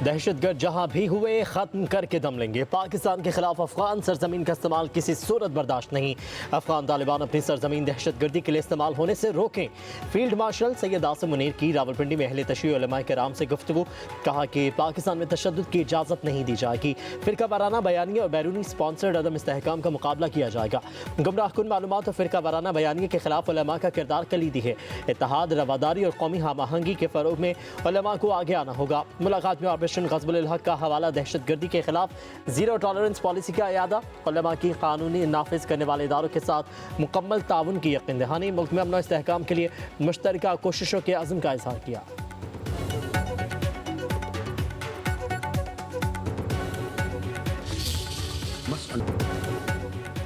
दहशतगर्द जहां भी हुए ख़त्म करके दम लेंगे। पाकिस्तान के खिलाफ अफगान सरजमीन का इस्तेमाल किसी सूरत बर्दाश्त नहीं। अफगान तालिबान अपनी सरजमीन दहशतगर्दी के लिए इस्तेमाल होने से रोकें। फील्ड मार्शल सैयद आसिम मुनीर की रावलपिंडी में अहले तशय्युअ उलमा कराम से गुफ्तगू। कहा कि पाकिस्तान में तशद्दुद की इजाज़त नहीं दी जाएगी। फिरका वाराना बयानिया और बैरूनी स्पॉन्सर्ड अदम इस्तेहकाम का मुकाबला किया जाएगा। गुमराहकुन मालूमात और फिरका वाराना बयानिया के खिलाफ उलमा का किरदार कलीदी है। इत्तेहाद, रवादारी और कौमी हम आहंगी के फ़रोग़ में उलमा को आगे आना होगा। मुलाकात में ऑपरेशन ग़ज़बुल हक़ का हवाला दहशतगर्दी के खिलाफ ज़ीरो टॉलरेंस पॉलिसी का इयादा, उलमा की कानूनी नाफिज करने वाले इदारों के साथ मुकम्मल ताउन की यकीन दहानी, मुल्क में अमन और इस्तेहकाम के लिए मुश्तरका कोशिशों के अज़्म का इज़हार किया।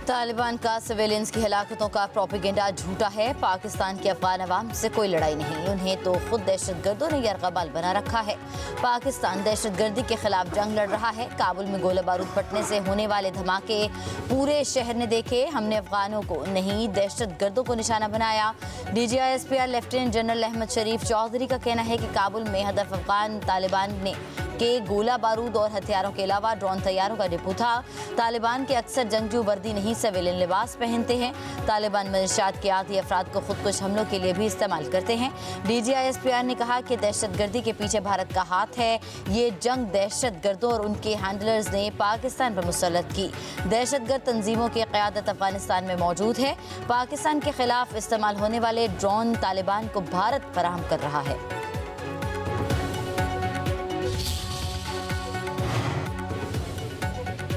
तालिबान का सिविलियंस की हलाकतों का प्रोपेगेंडा झूठा है। पाकिस्तान के अफगान अवाम से कोई लड़ाई नहीं, उन्हें तो खुद दहशतगर्दों ने यरगबाल बना रखा है। पाकिस्तान दहशतगर्दी के खिलाफ जंग लड़ रहा है। काबुल में गोला बारूद फटने से होने वाले धमाके पूरे शहर ने देखे। हमने अफगानों को नहीं, दहशतगर्दों को निशाना बनाया। DGI-SPR लेफ्टिनेंट जनरल अहमद शरीफ चौधरी का कहना है कि काबुल में हदफ अफगान तालिबान ने के गोला बारूद और हथियारों के अलावा ड्रोन तैयारों का डिपो था। तालिबान के अक्सर जंगजू वर्दी नहीं सिविलियन लिबास पहनते हैं। तालिबान मिलिशियात के आदी अफराद को खुदकुश हमलों के लिए भी इस्तेमाल करते हैं। DGI-SPR ने कहा कि दहशतगर्दी के पीछे भारत का हाथ है। ये जंग दहशतगर्दों और उनके हैंडलर्स ने पाकिस्तान पर मुसल्लत की। दहशतगर्द तंजीमों की क़यादत अफगानिस्तान में मौजूद है। पाकिस्तान के खिलाफ इस्तेमाल होने वाले ड्रोन तालिबान को भारत फराहम कर रहा है।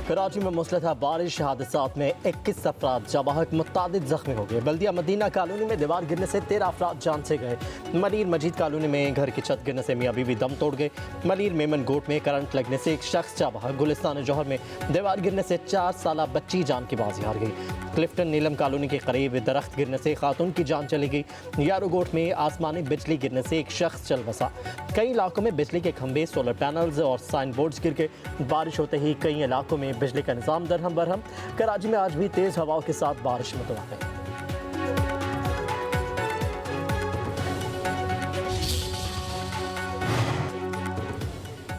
कराची में मुसलधार बारिश हादसात में 21 अफराद जवाहक मुतादिद जख्मी हो गए। बल्दिया मदीना कॉलोनी में दीवार गिरने से 13 अफराद जान से गए। मलिर मजीद कॉलोनी में घर की छत गिरने से मियाँ बीवी दम तोड़ गए। मलिर मेमन गोट में करंट लगने से एक शख्स जवाहक। गुलिस्तान जौहर में दीवार गिरने से 4 साला बच्ची जान की बाजी हार गई। क्लिफ्टन नीलम कॉलोनी के करीब दरख्त गिरने से खातून की जान चली गई। यारो गोट में आसमानी बिजली गिरने से एक शख्स चल बसा। कई इलाकों में बिजली के खंभे, सोलर पैनल्स और साइन बोर्ड्स गिर गए। बारिश होते ही कई इलाकों में बिजली का निज़ाम दरहम बरहम। कराची में आज भी तेज हवाओं के साथ बारिश मुतवक्किल है।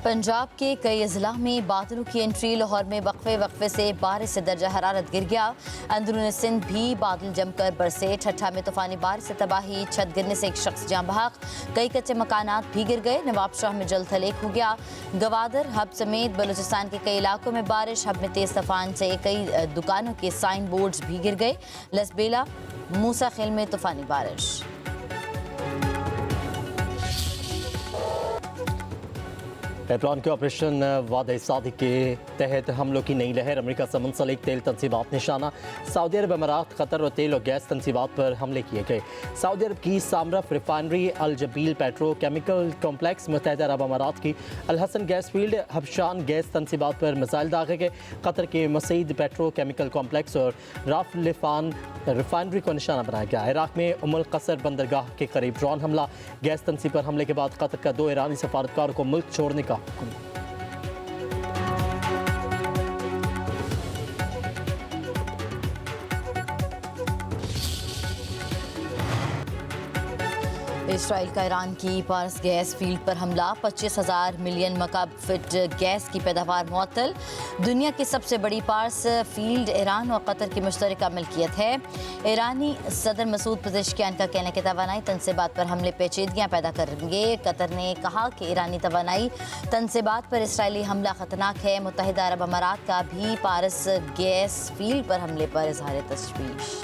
पंजाब के कई अजला में बादलों की एंट्री। लाहौर में वक्फे से बारिश से दर्जा हरारत गिर गया। अंदरून सिंध भी बादल जमकर बरसे। ठट्ठा में तूफानी बारिश से तबाही, छत गिरने से एक शख्स जान बहक। कई कच्चे मकानात भी गिर गए। नवाबशाह में जल थलेक हो गया। गवादर, हब समेत बलूचिस्तान के कई इलाकों में बारिश। हब में तेज तूफान से कई दुकानों के साइन बोर्ड्स भी गिर गए। लसबेला, मूसा खेल में तूफानी बारिश। पेट्रोल के ऑपरेशन वादे सादी के तहत हमलों की नई लहर। अमेरिका से मुंसलिक तेल तनसीबात निशाना। सऊदी अरब, अमारात, कतर और तेल और गैस तनसीबात पर हमले किए गए। सऊदी अरब की Samref refinery, Al Jubail petrochemical complex, मुत्तहिदा अरब अमारात की Al Hasan gas field, Habshan gas तनसीबात पर मिसाइल दागे गए। कतर के मसीद पेट्रोकेमिकल कॉम्प्लेक्स और राफलिफान रिफाइनरी को निशाना बनाया गया। इराक में उमुल कसर बंदरगाह के करीब ड्रोन हमला। गैस तनसीब पर हमले के बाद कतर का 2 ईरानी सफारतकारों को मुल्क छोड़ने का हुक्म। इसराइल का ईरान की पार्स गैस फील्ड पर हमला। 25,000 मिलियन मकाब फिट गैस की पैदावार मुअत्तल। दुनिया की सबसे बड़ी पार्स फील्ड ईरान और कतर की मुश्तरका मिल्कियत है। ईरानी सदर मसूद पज़ेश्कियान का कहना है कि तवानाई तनसीबात पर हमले पेचीदगियाँ पैदा करेंगे। कतर ने कहा कि ईरानी तवानाई तनसीबात पर इसराइली हमला खतरनाक है। मुत्तहिदा अरब अमारात का भी पारस गैस फील्ड पर हमले पर इजहार तशवीश।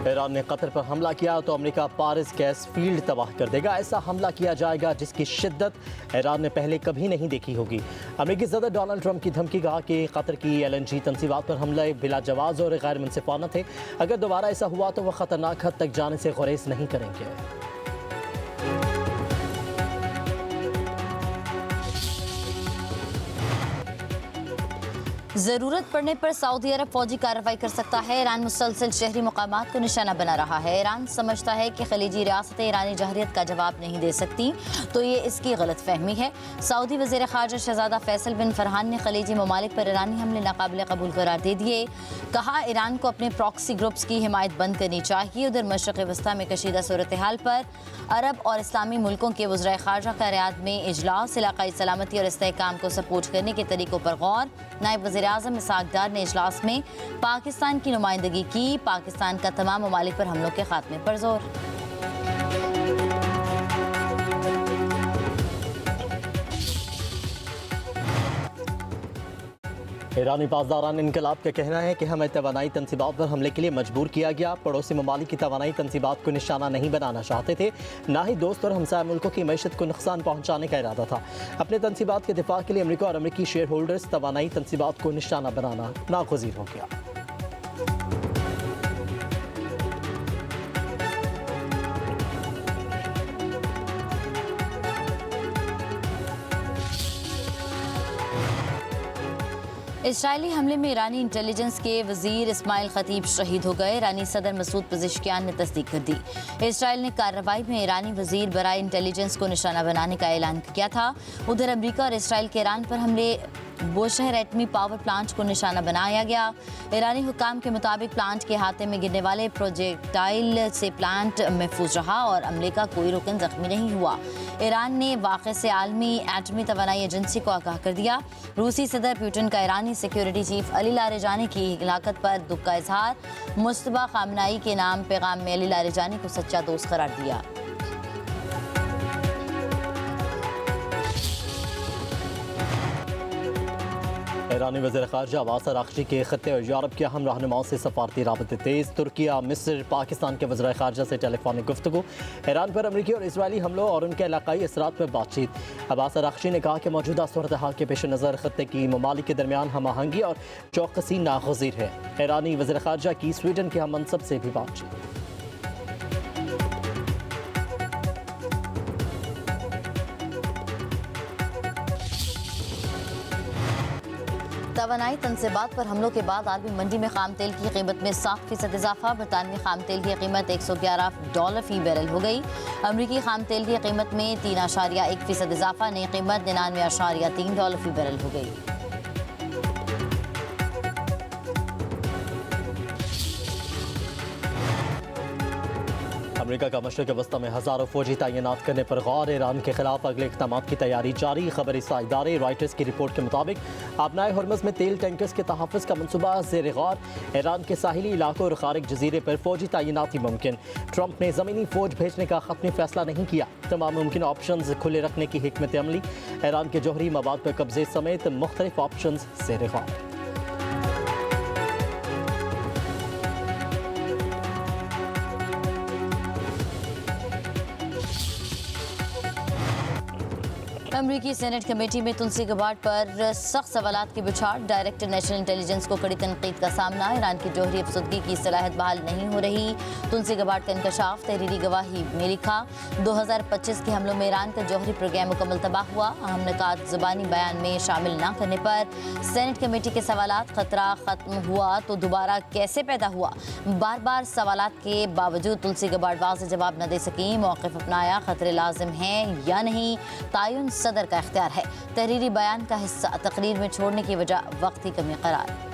ईरान ने कतर पर हमला किया तो अमेरिका पारस गैस फील्ड तबाह कर देगा। ऐसा हमला किया जाएगा जिसकी शिद्दत ईरान ने पहले कभी नहीं देखी होगी। अमेरिकी सदर डोनाल्ड ट्रंप की धमकी। कहा कि कतर की LNG तनसीबात पर हमले बिला जवाज़ और गैर मुनसिफाना थे। अगर दोबारा ऐसा हुआ तो वह खतरनाक हद तक जाने से गुरेज नहीं करेंगे। जरूरत पड़ने पर सऊदी अरब फौजी कार्रवाई कर सकता है। ईरान मुसलसल शहरी मुकामात को निशाना बना रहा है। ईरान समझता है कि खलीजी रियासतें ईरानी जहरियत का जवाब नहीं दे सकती, तो ये इसकी गलत फहमी है। सऊदी वज़ीर ख़ारजा शहजादा फैसल बिन फरहान ने खलीजी ममालिक पर ईरानी हमले नाकाबिल कबूल करार दे दिए। कहा, ईरान को अपने प्रॉक्सी ग्रुप्स की हिमायत बंद करनी चाहिए। उधर मशरक़ वस्ता में कशीदा सूरत हाल पर अरब और इस्लामी मुल्कों के वज़ीर ख़ारजा का रियाद में इजलास, इलाक़ाई सलामती और इस्तेहकाम को सपोर्ट करने के तरीक़ों पर गौर। नायब वज़ीर आज़म इसहाक़ डार ने इजलास में पाकिस्तान की नुमाइंदगी की। पाकिस्तान का तमाम ममालिक पर हमलों के खात्मे पर जोर। ईरानी पासदारान इनकलाब का कहना है कि हमें तवानाई तनसीबात पर हमले के लिए मजबूर किया गया। पड़ोसी ममालिक की तवानाई तनसीबात को निशाना नहीं बनाना चाहते थे, ना ही दोस्त और हमसाया मुल्कों की मैशत को नुकसान पहुँचाने का इरादा था। अपने तनसीबात के दिफा के लिए अमरीका और अमरीकी शेयर होल्डर्स तवानाई तनसीबात को निशाना बनाना नागुज़ीर हो गया। इसराइली हमले में ईरानी इंटेलिजेंस के वजीर इस्माइल खतीब शहीद हो गए। ईरानी सदर मसूद पज़ेश्कियान ने तस्दीक कर दी। इसराइल ने कार्रवाई में ईरानी वजीर बराए इंटेलिजेंस को निशाना बनाने का ऐलान किया था। उधर अमरीका और इसराइल के ईरान पर हमले बोशहर एटमी पावर प्लांट को निशाना बनाया गया। ईरानी हुकाम के मुताबिक प्लांट के हाथे में गिरने वाले प्रोजेक्टाइल से प्लांट महफूज रहा और हमले का कोई रुकन जख्मी नहीं हुआ। ईरान ने वाक़े से आलमी एटमी तवानाई एजेंसी को आगाह कर दिया। रूसी सदर पुतिन का ईरानी सिक्योरिटी चीफ अली लारेजानी की हिलाकत पर दुख का इजहार। मुस्तफा खामनाई के नाम पैगाम में अली लारेजानी को सच्चा दोस्त करार दिया। ईरानी वज़ीर ख़ारजा अब्बास अराग़ची के ख़त्ते और यूरोप के अहम रहनुमाओं से सफारती राबते तेज़। तुर्किया, मिस्र, पाकिस्तान के वज़ीर ख़ारजा से टेलीफोनिक गुफ्तगू। ईरान पर अमरीकी और इजरायली हमलों और उनके इलाकाई असरात पर बातचीत। अब्बास अराग़ची ने कहा कि मौजूदा सूरत हाल के पेश नज़र ख़त्ते की ममालिक के दरमियान हम आहंगी और चौकसी नागुज़ीर है। ईरानी वज़ीर ख़ारजा की स्वीडन के हम मनसब से भी बातचीत। तवानाई तनसीबात पर हमलों के बाद आलमी मंडी में खाम तेल की कीमत में 7% इजाफा। बरतानवी खाम तेल की कीमत $111 फी बैरल हो गई। अमरीकी खाम तेल की कीमत में 3.1% इजाफा। नई कीमत $99.3 फी बैरल हो गई। अमरीका का मशरक़ वस्ता में हज़ारों फौजी तैनात करने पर गौर। ईरान के खिलाफ अगले इक़दाम की तैयारी जारी। खबरी इदारे रॉयटर्स की रिपोर्ट के मुताबिक आबनाए हुर्मुज़ में तेल टैंकर्स के तहफ़्फ़ुज़ का मनसूबा ज़ेर गौर। ईरान के साहिली इलाकों और खारिज जजीरे पर फौजी तैनाती मुमकिन। ट्रंप ने ज़मीनी फ़ौज भेजने का ख़त्मी फैसला नहीं किया। तमाम मुमकिन ऑप्शन खुले रखने की हिकमत अमली। ईरान के जौहरी मवाद पर कब्जे समेत मुख्तलिफ ऑप्शन ज़ेर गौर। अमरीकी सेनेट कमेटी में तुलसी गबार्ड पर सख्त सवालात की बुछाड़। डायरेक्टर नेशनल इंटेलिजेंस को कड़ी तनकीद का सामना। ईरान की जौहरी अफसदगी की सलाहियत बहाल नहीं हो रही। तुलसी गबार्ड का इंकशाफ। तहरीरी गवाही में लिखा, 2025 के हमलों में ईरान का जौहरी प्रोग्राम मुकम्मल तबाह हुआ। अहम निकात ज़बानी बयान में शामिल न करने पर सेनेट कमेटी के सवालात। खतरा ख़त्म हुआ तो दोबारा कैसे पैदा हुआ? बार बार सवालात के बावजूद तुलसी गबार्ड वाज़ेह जवाब न दे सकी। मौक़िफ़ अपनाया, खतरे लाजिम हैं या नहीं, तायुन सदर का इख्तियार है। तहरीरी बयान का हिस्सा तकरीर में छोड़ने की वजह वक्त की कमी करार।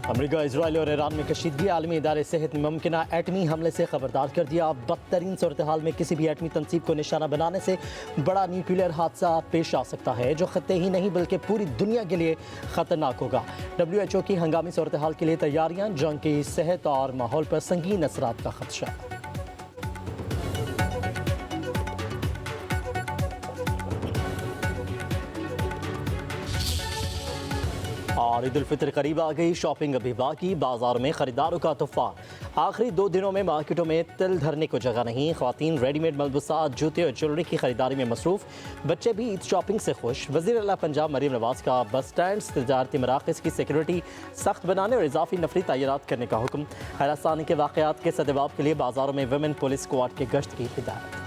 अमरीका, इजराइल और ईरान में कशीदगी। आलमी इदारे सेहत ने मुमकिना एटमी हमले से खबरदार कर दिया। बदतरीन सूरत हाल में किसी भी एटमी तनसीब को निशाना बनाने से बड़ा न्यूक्लियर हादसा पेश आ सकता है, जो खत्ते ही नहीं बल्कि पूरी दुनिया के लिए ख़तरनाक होगा। WHO की हंगामी सूरत हाल के लिए तैयारियां। जंग की सेहत और माहौल पर संगीन असरात का खदशा। और ईद उल फितर करीब आ गई। शॉपिंग अभी बाकी। बाजारों में खरीदारों का तूफान। आखिरी 2 दिनों में मार्केटों में तिल धरने को जगह नहीं। ख्वातीन रेडीमेड मलबूसात, जूते और ज्वेलरी की खरीदारी में मसरूफ। बच्चे भी ईद शॉपिंग से खुश। वज़ीर आला पंजाब मरीम नवाज का बस स्टैंड, तजारती मराकज़ की सिक्योरिटी सख्त बनाने और इजाफी नफरी तैयारात करने का हुक्म। हरासानी के वाक़यात के सद्जवाब के लिए बाजारों में वुमेन पुलिस स्क्वाड के गश्त की हिदायत।